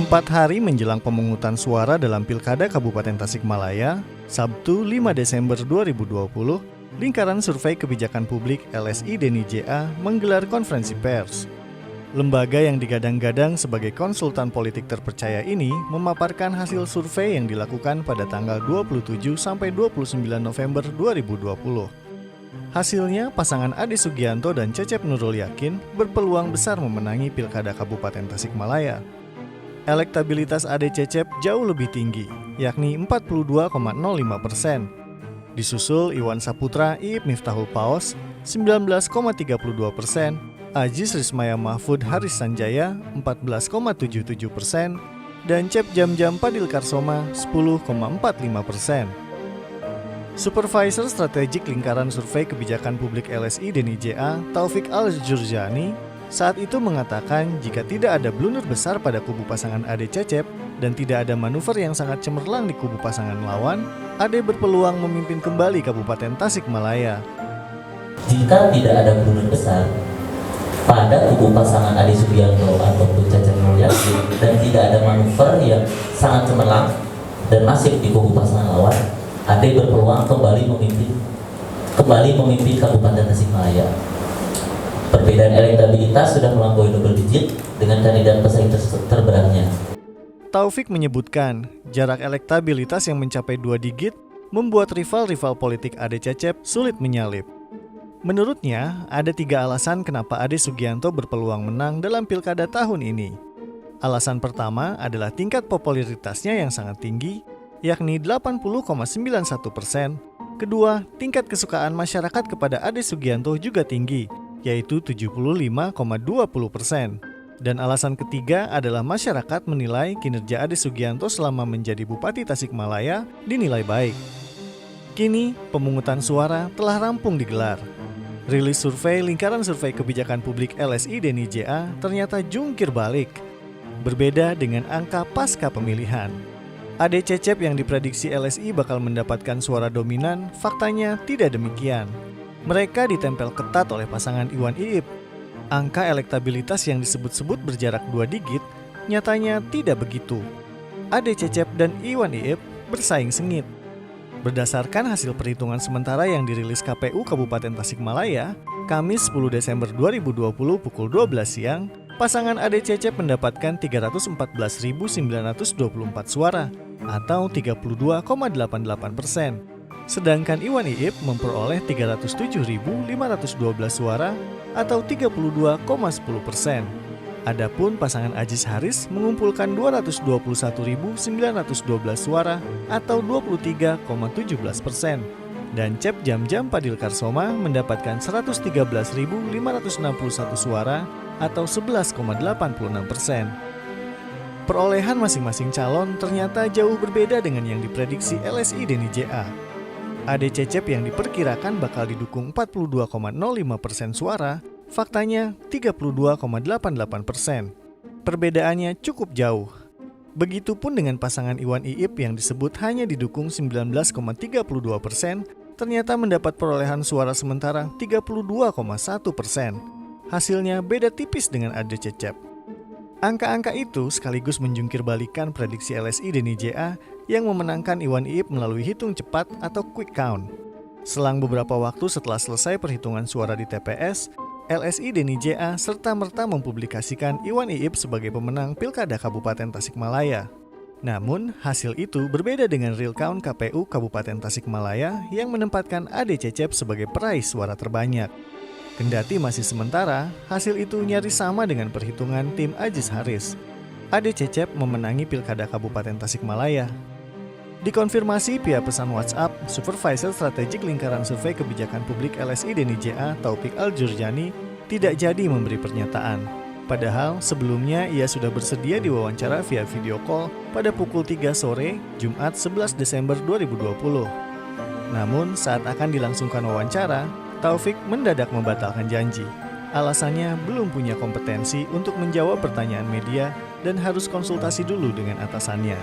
4 hari menjelang pemungutan suara dalam Pilkada Kabupaten Tasikmalaya, Sabtu 5 Desember 2020, Lingkaran Survei Kebijakan Publik LSI Deni JA menggelar konferensi pers. Lembaga yang digadang-gadang sebagai konsultan politik terpercaya ini memaparkan hasil survei yang dilakukan pada tanggal 27 sampai 29 November 2020. Hasilnya, pasangan Ade Sugianto dan Cecep Nurul Yakin berpeluang besar memenangi Pilkada Kabupaten Tasikmalaya. Elektabilitas Ade Cecep jauh lebih tinggi, yakni 42,05%. Disusul Iwan Saputra Iip Miftahul Paos 19,32%, Ajis Rismaya Mahfud Haris Sanjaya 14,77%, dan Cep Jam-Jam Padil Karsoma 10,45%. Supervisor Strategik Lingkaran Survei Kebijakan Publik LSI Deni JA, Taufik Al-Jurjani, saat itu mengatakan jika tidak ada blunder besar pada kubu pasangan Ade Cecep dan tidak ada manuver yang sangat cemerlang di kubu pasangan lawan, Ade berpeluang memimpin kembali Kabupaten Tasikmalaya. Jika tidak ada blunder besar pada kubu pasangan Ade Sugianto ataupun Cecep Nurul Yakin dan tidak ada manuver yang sangat cemerlang dan masif di kubu pasangan lawan, Ade berpeluang kembali memimpin Kabupaten Tasikmalaya. Perbedaan elektabilitas sudah melampaui double digit dengan kandidat pesaing terberatnya. Taufik menyebutkan, jarak elektabilitas yang mencapai 2 digit membuat rival-rival politik Ade Cecep sulit menyalip. Menurutnya, ada 3 alasan kenapa Ade Sugianto berpeluang menang dalam pilkada tahun ini. Alasan pertama adalah tingkat popularitasnya yang sangat tinggi, yakni 80,91%. Kedua, tingkat kesukaan masyarakat kepada Ade Sugianto juga tinggi, yaitu 75,20%. Dan alasan ketiga adalah masyarakat menilai kinerja Ade Sugianto selama menjadi Bupati Tasikmalaya dinilai baik. Kini, pemungutan suara telah rampung digelar. Rilis survei Lingkaran Survei Kebijakan Publik LSI Deni JA ternyata jungkir balik. Berbeda dengan angka pasca pemilihan. Ade Cecep yang diprediksi LSI bakal mendapatkan suara dominan, faktanya tidak demikian. Mereka ditempel ketat oleh pasangan Iwan Iip. Angka elektabilitas yang disebut-sebut berjarak 2 digit, nyatanya tidak begitu. Ade Cecep dan Iwan Iip bersaing sengit. Berdasarkan hasil perhitungan sementara yang dirilis KPU Kabupaten Tasikmalaya, Kamis 10 Desember 2020 pukul 12 siang, pasangan Ade Cecep mendapatkan 314.924 suara atau 32,88%. Sedangkan Iwan Iip memperoleh 307.512 suara atau 32,10%. Adapun pasangan Ajis Haris mengumpulkan 221.912 suara atau 23,17%. Dan Cep Jam-Jam Padil Karsoma mendapatkan 113.561 suara atau 11,86%. Perolehan masing-masing calon ternyata jauh berbeda dengan yang diprediksi LSI Deni JA. Ade Cecep yang diperkirakan bakal didukung 42,05% suara, faktanya 32,88%. Perbedaannya cukup jauh. Begitupun dengan pasangan Iwan Iip yang disebut hanya didukung 19,32%, ternyata mendapat perolehan suara sementara 32,1%. Hasilnya beda tipis dengan Ade Cecep. Angka-angka itu sekaligus menjungkir balikan prediksi LSI Deni JA yang memenangkan Iwan Iip melalui hitung cepat atau quick count. Selang beberapa waktu setelah selesai perhitungan suara di TPS, LSI Deni JA serta-merta mempublikasikan Iwan Iip sebagai pemenang Pilkada Kabupaten Tasikmalaya. Namun, hasil itu berbeda dengan real count KPU Kabupaten Tasikmalaya yang menempatkan Ade Cecep sebagai peraih suara terbanyak. Kendati masih sementara, hasil itu nyaris sama dengan perhitungan tim Ajis Haris. Ade Cecep memenangi Pilkada Kabupaten Tasikmalaya. Dikonfirmasi via pesan WhatsApp, Supervisor Strategik Lingkaran Survei Kebijakan Publik LSI Deni JA, Taufik Al-Jurjani, tidak jadi memberi pernyataan. Padahal sebelumnya ia sudah bersedia diwawancara via video call pada pukul 3 sore, Jumat 11 Desember 2020. Namun saat akan dilangsungkan wawancara, Taufik mendadak membatalkan janji. Alasannya belum punya kompetensi untuk menjawab pertanyaan media dan harus konsultasi dulu dengan atasannya.